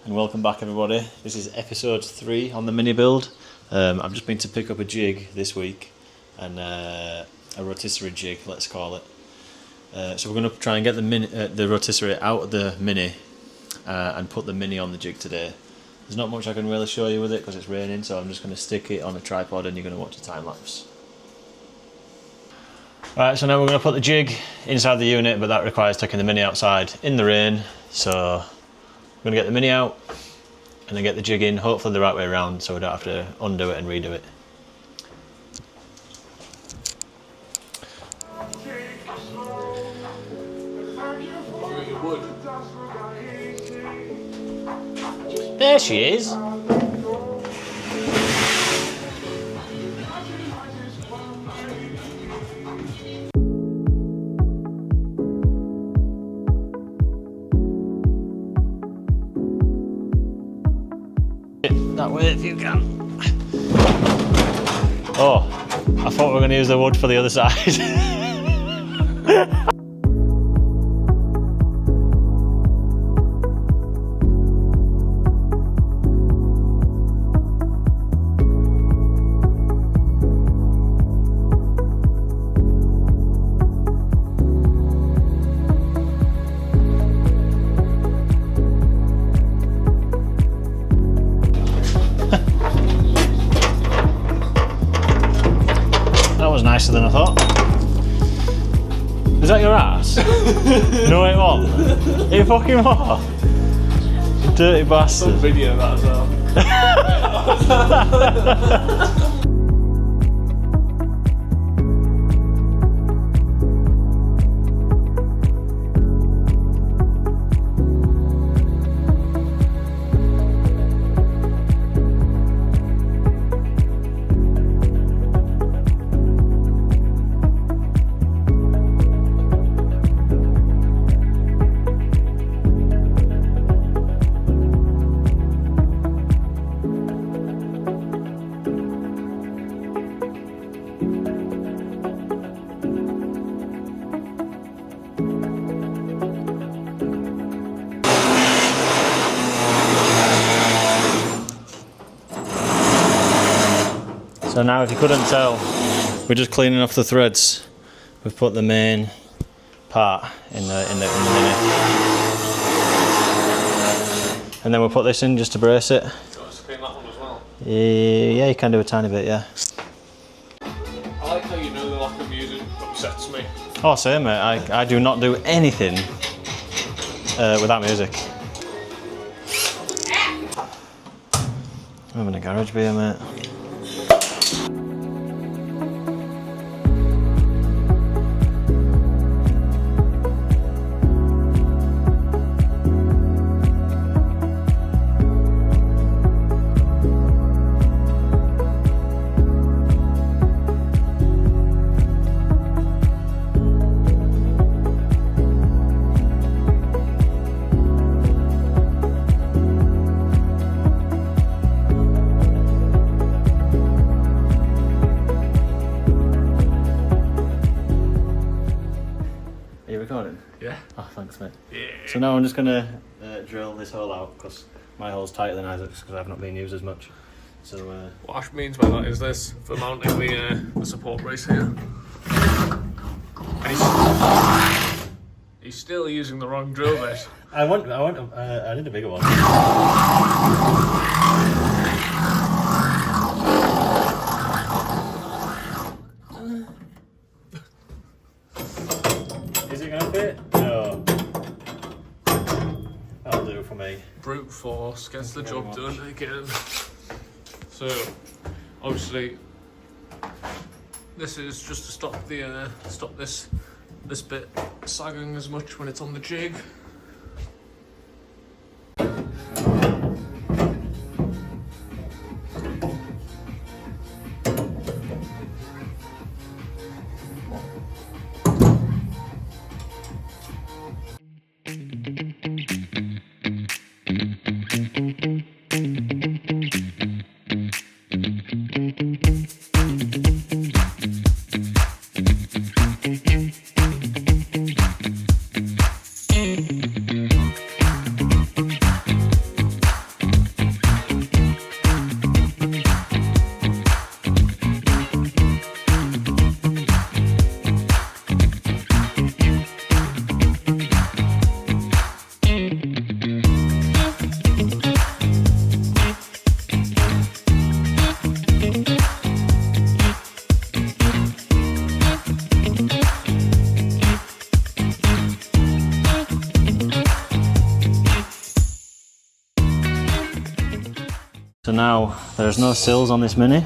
and welcome back everybody. This is episode 3 on the mini build. I've just been to pick up a jig this week, and a rotisserie jig, let's call it. So we're going to try and get the rotisserie out of the mini and put the mini on the jig today. There's not much I can really show you with it because it's raining, so I'm just going to stick it on a tripod and you're going to watch a time lapse. Right, so now we're going to put the jig inside the unit, but that requires taking the mini outside in the rain. So I'm going to get the mini out and then get the jig in, hopefully the right way around, so we don't have to undo it and redo it. There she is. That way if you can. Oh, I thought we were going to use the wood for the other side. That was nicer than I thought. Is that your ass? No, it wasn't. You fucking what? You dirty bastard. Some video of that as well. So now, if you couldn't tell, we're just cleaning off the threads. We've put the main part in the mini, and then we'll put this in just to brace it. Do you want us to clean that one as well? Yeah, you can do a tiny bit, yeah. I like how you know the lack of music upsets me. Oh, same mate. I do not do anything without music. I'm having a garage beer, mate. Are you recording? Yeah. Oh, thanks, mate. Yeah. So now I'm just going to drill this hole out because my hole's tighter than Isaac's because I've not been used as much. So What Ash means by that is this, for mounting the support brace here. And he's still using the wrong drill bit. I did a bigger one. Is it gonna fit? No. That'll do for me. Brute force gets the job done again. So, obviously, this is just to stop the stop this bit sagging as much when it's on the jig. So now there's no sills on this Mini,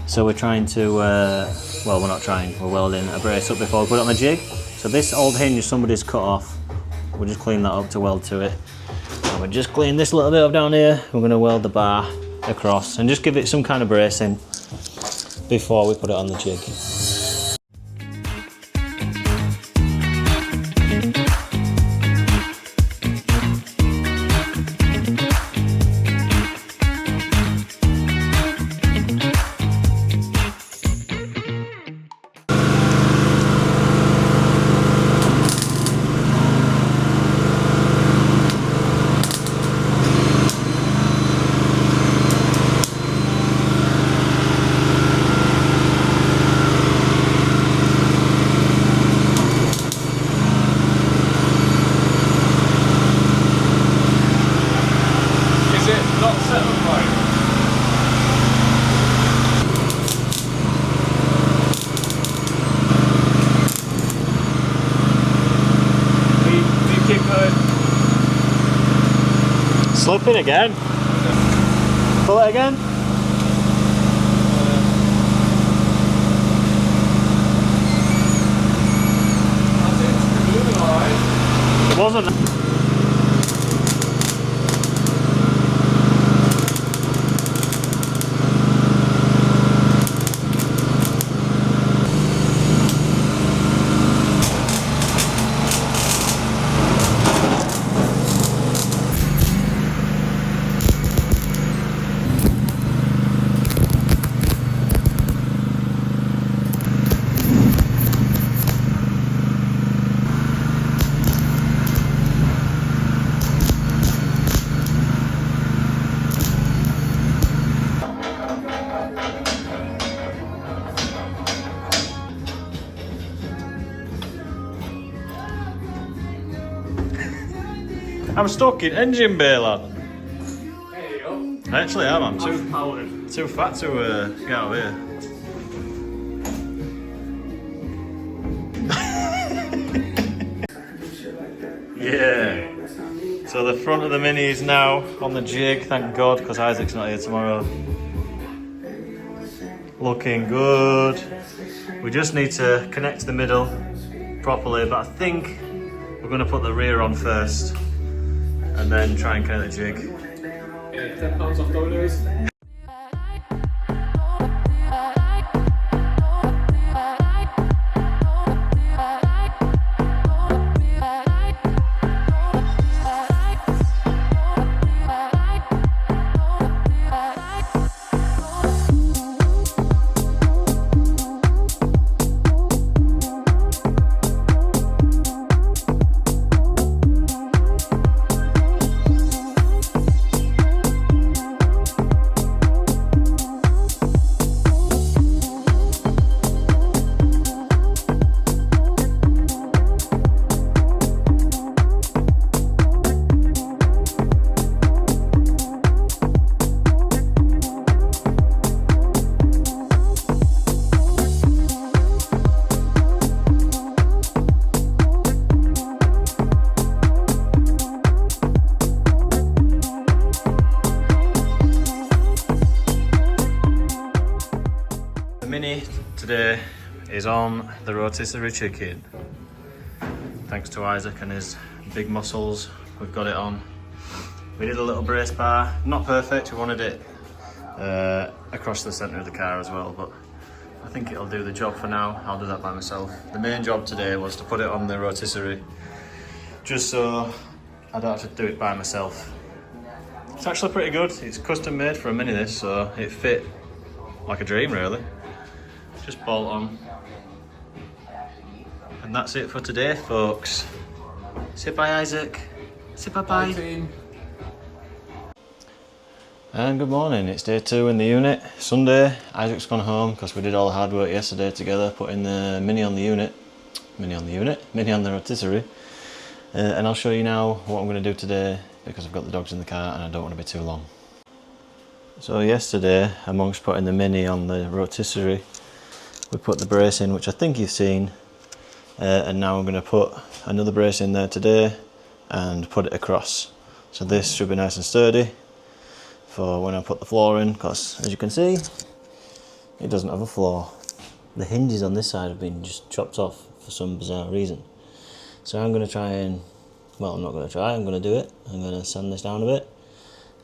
so we're trying to, well, we're not trying, we're welding a brace up before we put it on the jig. So this old hinge somebody's cut off, we'll just clean that up to weld to it. And we'll just clean this little bit up down here, we're going to weld the bar across and just give it some kind of bracing before we put it on the jig. Slipping again. Pull it again. It wasn't. I'm stuck in engine bay, lad. There you go. I actually am. I'm Powered. too fat to get out of here. Yeah. So the front of the Mini is now on the jig, thank God, because Isaac's not here tomorrow. Looking good. We just need to connect the middle properly, but I think we're going to put the rear on first and then try and connect the jig. Yeah, £10 off dollars. Mini today is on the rotisserie chicken. Thanks to Isaac and his big muscles, we've got it on. We did a little brace bar, not perfect, we wanted it across the centre of the car as well, but I think it'll do the job for now. I'll do that by myself. The main job today was to put it on the rotisserie, just so I don't have to do it by myself. It's actually pretty good. It's custom made for a Mini this, so it fit like a dream really. Just bolt on. And that's it for today, folks. Say bye, Isaac. Say bye-bye. Team. And good morning, it's day 2 in the unit. Sunday, Isaac's gone home because we did all the hard work yesterday together, putting the Mini on the unit. Mini on the rotisserie. And I'll show you now what I'm going to do today because I've got the dogs in the car and I don't want to be too long. So yesterday, amongst putting the Mini on the rotisserie, we put the brace in, which I think you've seen, and now I'm going to put another brace in there today and put it across. So this should be nice and sturdy for when I put the floor in, because as you can see, it doesn't have a floor. The hinges on this side have been just chopped off for some bizarre reason. So I'm going to try and, well, I'm not going to try, I'm going to do it. I'm going to sand this down a bit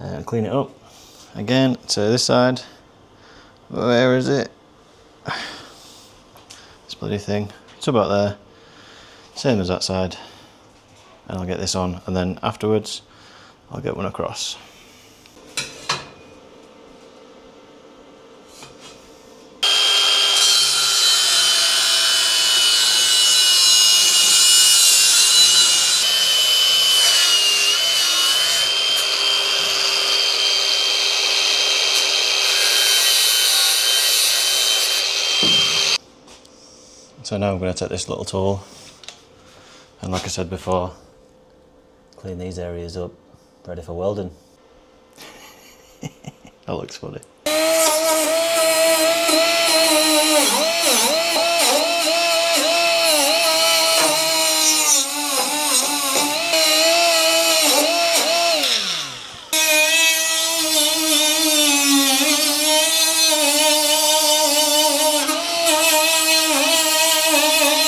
and clean it up. Again, to this side. Where is it? This bloody thing. It's about there. Same as that side. And I'll get this on, and then afterwards I'll get one across. So now I'm going to take this little tool and, like I said before, clean these areas up, ready for welding. That looks funny.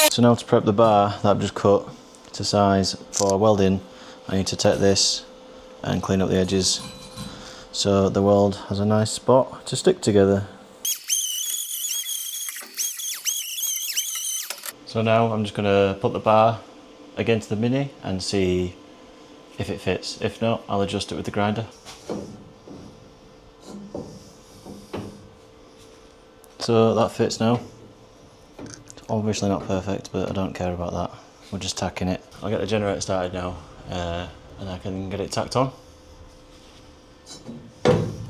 So now to prep the bar that I've just cut to size for welding, I need to take this and clean up the edges so the weld has a nice spot to stick together. So now I'm just going to put the bar against the Mini and see if it fits. If not, I'll adjust it with the grinder. So that fits now. Obviously not perfect, but I don't care about that. We're just tacking it. I'll get the generator started now, and I can get it tacked on.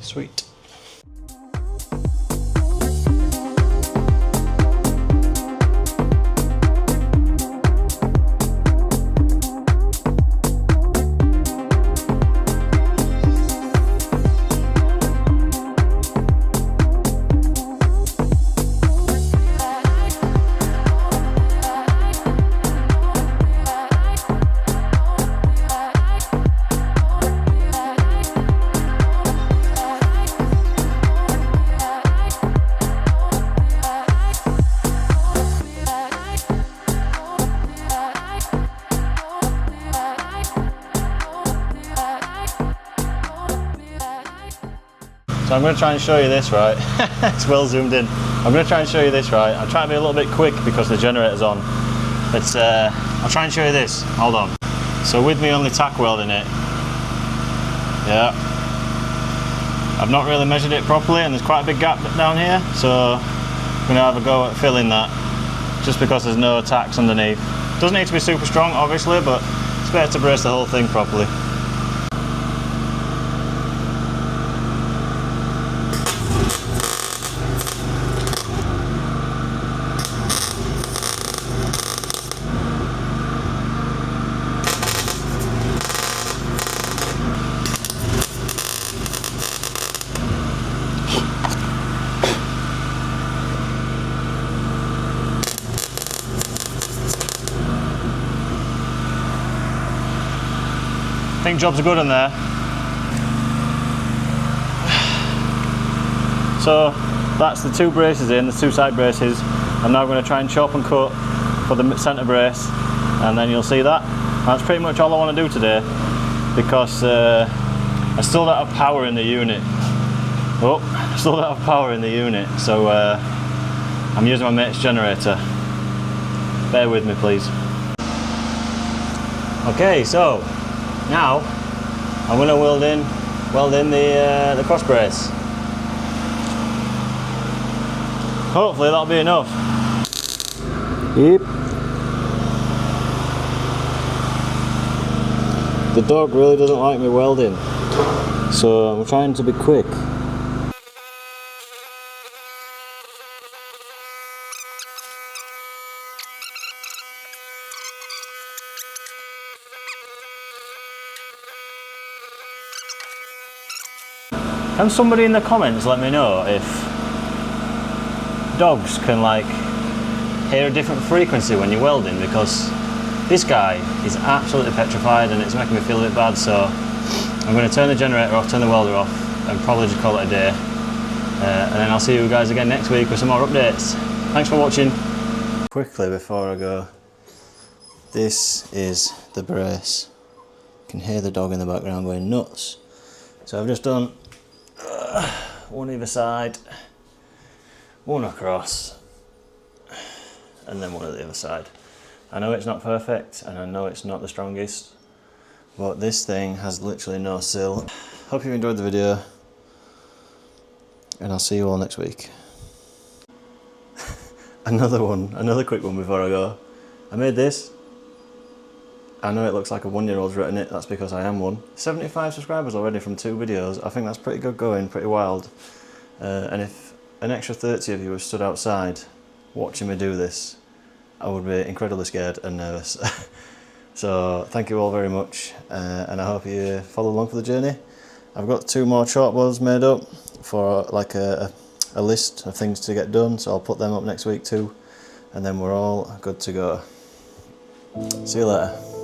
Sweet. So I'm going to try and show you this, right? It's well zoomed in. I'm going to try and show you this, right? I'm trying to be a little bit quick because the generator's on. But I'll try and show you this. Hold on. So with me only tack welding it, yeah, I've not really measured it properly, and there's quite a big gap down here. So I'm going to have a go at filling that, just because there's no tacks underneath. Doesn't need to be super strong, obviously, but it's better to brace the whole thing properly. I think jobs are good in there. So that's the two braces in, the two side braces. I'm now going to try and chop and cut for the centre brace, and then you'll see that. That's pretty much all I want to do today, because I still don't have power in the unit. Oh, I still don't have power in the unit, so I'm using my mate's generator. Bear with me, please. Okay, so now I'm going to weld in the cross brace. Hopefully that'll be enough. Yep. The dog really doesn't like me welding, so I'm trying to be quick. Can somebody in the comments let me know if dogs can like hear a different frequency when you're welding, because this guy is absolutely petrified and it's making me feel a bit bad, so I'm going to turn the generator off, turn the welder off, and probably just call it a day. And then I'll see you guys again next week with some more updates. Thanks for watching. Quickly before I go, this is the brace. You can hear the dog in the background going nuts. So I've just done one either side, one across, and then one at the other side. I know it's not perfect and I know it's not the strongest, but this thing has literally no sill. Hope you enjoyed the video, and I'll see you all next week. Another quick one before I go. I made this. I know it looks like a 1-year-old's written it, that's because I am one. 75 subscribers already from 2 videos. I think that's pretty good going, pretty wild. And if an extra 30 of you have stood outside watching me do this, I would be incredibly scared and nervous. So thank you all very much, and I hope you follow along for the journey. I've got 2 more chalkboards made up for like a list of things to get done, so I'll put them up next week too, and then we're all good to go. See you later.